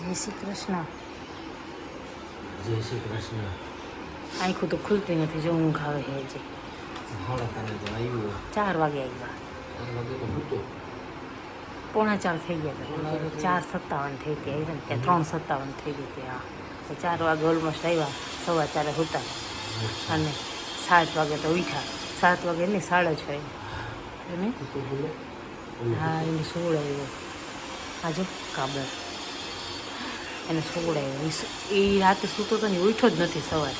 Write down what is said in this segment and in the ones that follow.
જય શ્રી કૃષ્ણ. જય શ્રી કૃષ્ણ. આંખું તો ખુલતી નથી, જો ઊંઘ આવે છે હજી. હાડા કાને તો આવ્યો 4 વાગે આવ્યા. 4 વાગે તો હતો. 3:45 થઈ ગયા હતા. 4:57 થઈ હતી આવી ને ત્યાં 3:57 થઈ ગઈ હતી. હા 4 વાગે ઓલમોસ્ટ આવ્યા. 4:15 હતા અને 7 વાગે તો ઉઠ્યા. 7 વાગે નહીં 6:30 એને હા એને સોવડાવ્યો. આજે કાબર એને સોવડાવ્યો. એ રાતે સૂતો તો ને ઉઠ્યો જ નથી. સવારે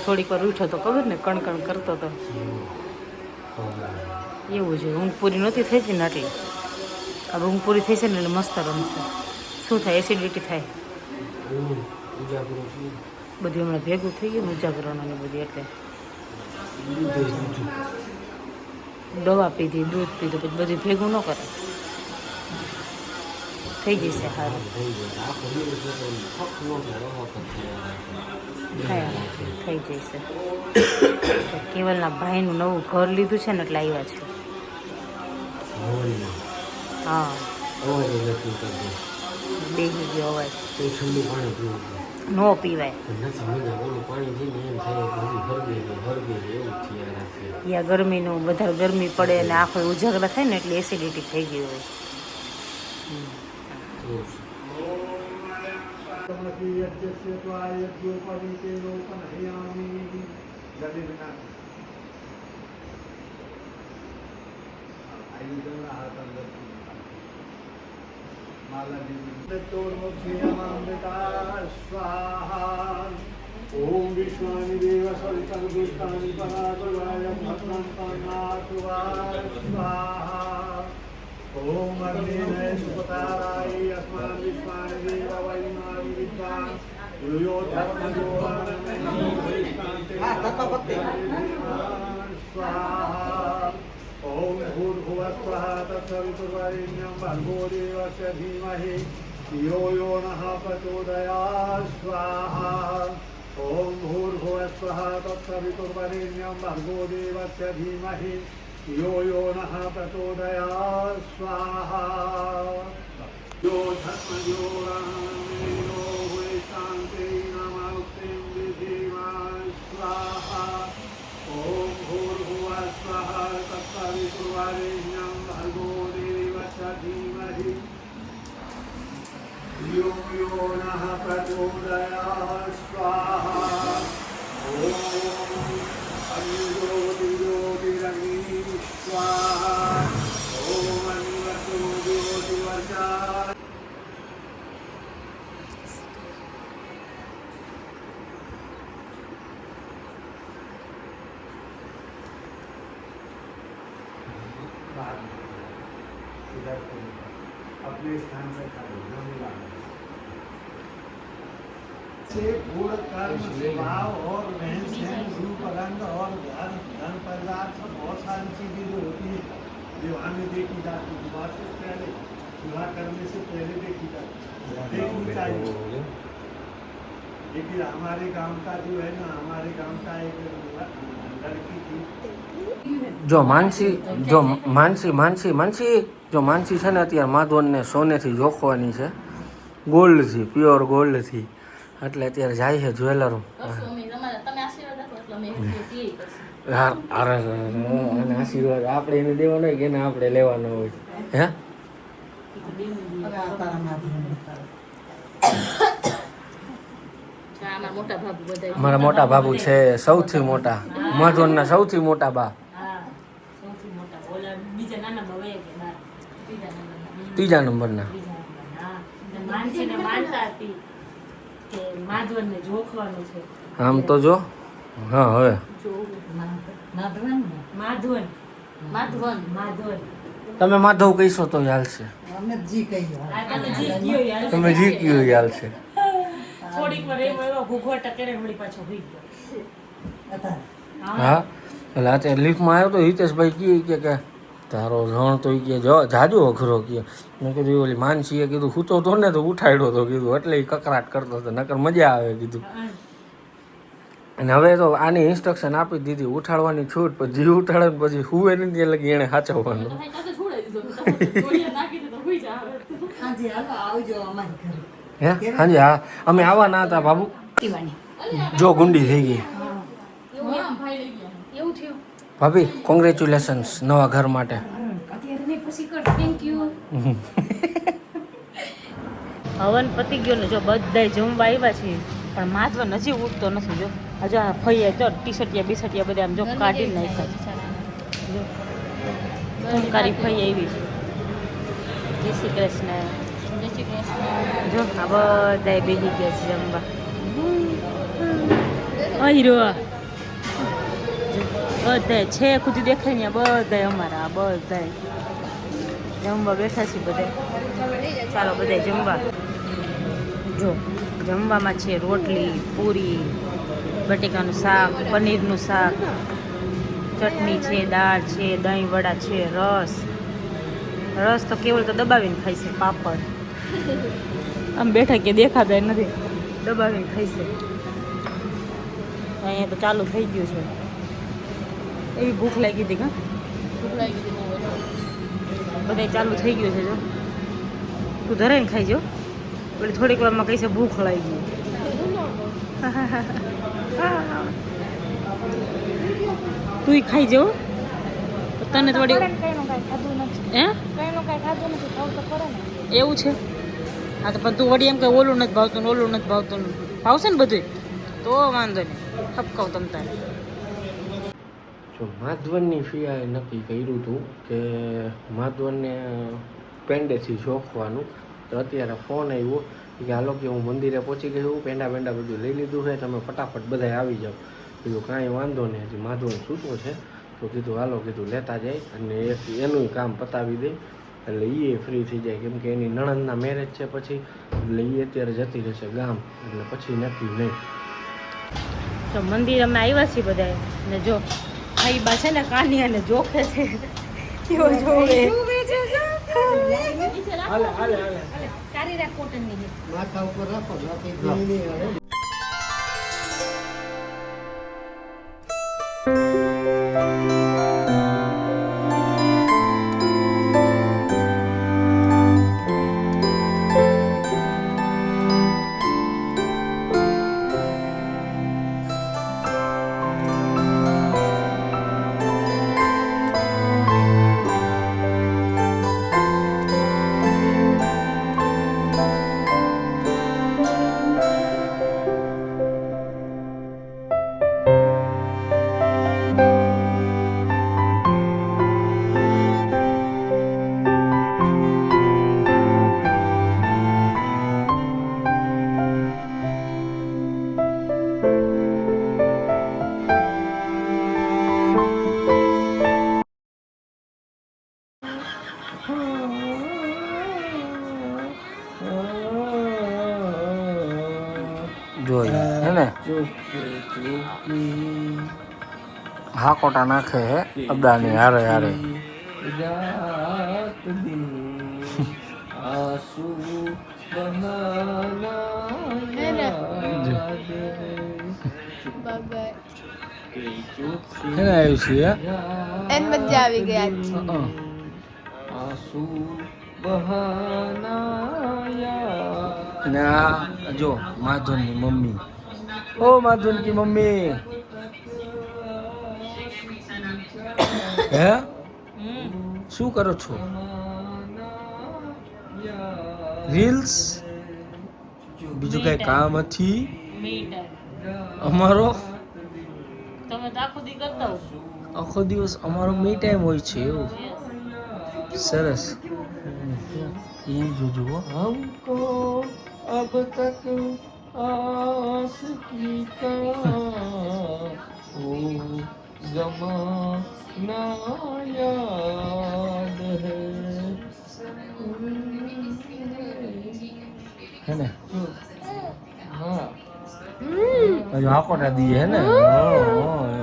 થોડીક વાર ઉઠ્યો તો ખબર ને કણ કરતો હતો. એવું છે. ઊંઘ પૂરી નહોતી થઈ હતી ને આટલી. હવે ઊંઘ પૂરી થઈ છે ને એટલે મસ્ત રમશે. શું થાય? એસિડિટી થાય બધું હમણાં ભેગું થઈ ગયું ને ઉજાગરણની બધી. એટલે દવા પીધી, દૂધ પીધું, પછી બધું ભેગું ન કરે. થઈ જશે સારું. થઈ જશે. કેવલના ભાઈનું નવું ઘર લીધું છે ને એટલે આવ્યા છે. હા બેસી ગયો અવાજ. ઠંડુ પાણી પીવું ન પીવાય. નથી મજા. ઓલું પાણી છે ને એમ થાય કે હજી હરગે એવું થયા રાખે. યા ગરમીનું વધારે ગરમી પડે અને આંખો ઉજાગરા થાય ને એટલે એસિડિટી થઈ ગઈ હોય. ओम विश्वानि देव सवितं दुष्टानि परासुराय भद्रं कर्णासुराय स्वाहा ओम अग्निने सुपताराय अस्मान् विश्वानि देव वैमानि विद्वान् युयो स्वाहा ओम भूर्भुवः स्वः तत्सवितुर्वरेण्यं भर्गो देवस्य धीमहि धियो यो नः प्रचोदयात् स्वाहा ओम भूर्भुवः स्वः तत्सवितुर्वरेण्यं भर्गो देवस्य धीमहि धियो यो नः प्रचोदयात् स्वाहा यो धर्मयो रामेणो हुवे शान्ते नमस्ते विधिमा स्वाहा ओम भूर्भुवः स्वः तत्सवितुर्वरेण्यं भर्गो देवस्य धीमहि यो यो नः प्रचोदयात् स्वाहा ओम अग्निज्योतिर्ज्योतिरग्निः स्वाहा ओम अग्निवतो ज्योतिवर्चा अपने स्थान पर से गुण कर्म स्वभाव और रहन सहन रूप रंग और धन परिवार सब बहुत सारी चीजें जो होती है विवाह में देखी जाती है। विवाह से पहले, विवाह करने से पहले देखी जाती है, देखनी चाहिए। लेकिन हमारे गांव का जो है ना, हमारे गांव का एक लड़की थी જો માનસી જો માનસી છે ને અત્યારે માધવનને સોનેથી જોખવાની છે, ગોલ્ડથી, પ્યોર ગોલ્ડથી. એટલે અત્યારે જાય છે જ્વેલર. અને આશીર્વાદ આપણે એને દેવાનો હોય કે એને આપણે લેવાનો હોય? હે મારા મોટા બાબુ છે, સૌથી મોટા માધવનના સૌથી મોટા બા. ત્રીજા નંબરના. આમ તો જો હા હવે તમે માધવ કહીશો તો ચાલશે. તમે જી કયો ચાલશે. હા એટલે અત્યારે લિફ્ટમાં આવ્યો તો હિતેશભાઈ કે તારો રણ તો કે જાજો અઘરો કે. મેં કીધું ઓલી માનસીએ કીધું સૂતો તો ને તો ઉઠાડ્યો તો કીધું, એટલે એ કકરાટ કરતો હતો, નકર મજા આવે કીધું. અને હવે તો આની ઇન્સ્ટ્રક્શન આપી દીધી, ઉઠાડવાની છૂટ, પછી જી ઉઠાડે ને પછી હુવે નથી એટલે એને સાચવવાનું. હે હાજી હા અમે આવવાના હતા બાબુ ટીવાની જો ગુંડી થઈ ગઈ એવું થયું ભાભી કોંગ્રેચ્યુલેશન્સ નવા ઘર માટે અત્યારે નહીં પછી કર થેન્ક યુ હવન પતી ગયો ને જો બધાય જમવા આવ્યા છે પણ માધવ નજી ઉઠતો નથી જો હજુ આ ફઈએ તો ટી-શર્ટિયા બીસટિયા બધા આમ જો કાઢી નાખ્યા જો કારી ફઈ આવી છે જય શ્રી કૃષ્ણ જો આ બધાય બેસી ગયા છે જમવા અહીં રહ્યો બધાય છે ખુદી દેખાય ને બધાય અમારા આ બધાય જમવા બેઠા છે બધા ચાલો બધા જમવા જો જમવામાં છે રોટલી પૂરી બટેકાનું શાક પનીરનું શાક ચટણી છે દાળ છે દહીં વડા છે રસ તો કેવળ તો દબાવીને ખાય છે પાપડ આમ બેઠા કે દેખાતા નથી દબાવીને ખાય છે અહીંયા તો ચાલુ થઈ ગયું છે એવી ભૂખ લાગી હતી કા બધા ચાલુ થઈ ગયું છે જો તું ધરાઈને ખાઈ જો એટલે થોડીક વારમાં કઈ છે ભૂખ લાગી ગઈ તું ખાઈ જાવ તને થોડી હે એવું છે હા તો પણ તું વળી એમ કે ઓલું નથી ભાવતું ને ઓલું નથી ભાવતું ભાવશે ને બધું તો વાંધો નહીં ઠપકાવ તમ તારે જો માધવનની ફિયાએ નક્કી કર્યું હતું કે માધવનને પેંડેથી જોખવાનું તો અત્યારે ફોન આવ્યો કે હાલો કે હું મંદિરે પહોંચી ગયું પેંડા બધું લઈ લીધું છે તમે ફટાફટ બધા આવી જાઓ કીધું કાંઈ વાંધો નહીં હજી માધવન સૂતો છે તો કીધું હાલો કીધું લેતા જાય અને એનું કામ પતાવી દે એટલે એ ફ્રી થઈ જાય કેમ કે એની નણંદના મેરેજ છે પછી એટલે એ અત્યારે જતી રહેશે ગામ એટલે પછી નક્કી નહીં તો મંદિર અમે આવ્યા છીએ બધા ને જો ભાઈ બા છે ને કાનિયાને જોખે છે કેવો જોવે માથા ઉપર રાખો નાથી ભૂલી નહીં આવે જોઈએ હે ને હાકોટા નાખે હે અબ્દાની હારે હારે રાત દિન આંસુ બહાના હે ને આવ્યું છે એન મજા આવી ગયા આંસુ બહાના ને આ જો માધવનની મમ્મી ઓ માધવન કી મમ્મી હે શું કરો છો રીલ્સ બીજું કઈ કામ નથી અમારો તમે તો આખો દી કરતા હો આખો દિવસ અમારો મી ટાઈમ હોય છે એવું સરસ એ જોજો હમકો અબ તક આશકી કા ઓ ज़माना याद है ना हाँ जो आको ना दी है ना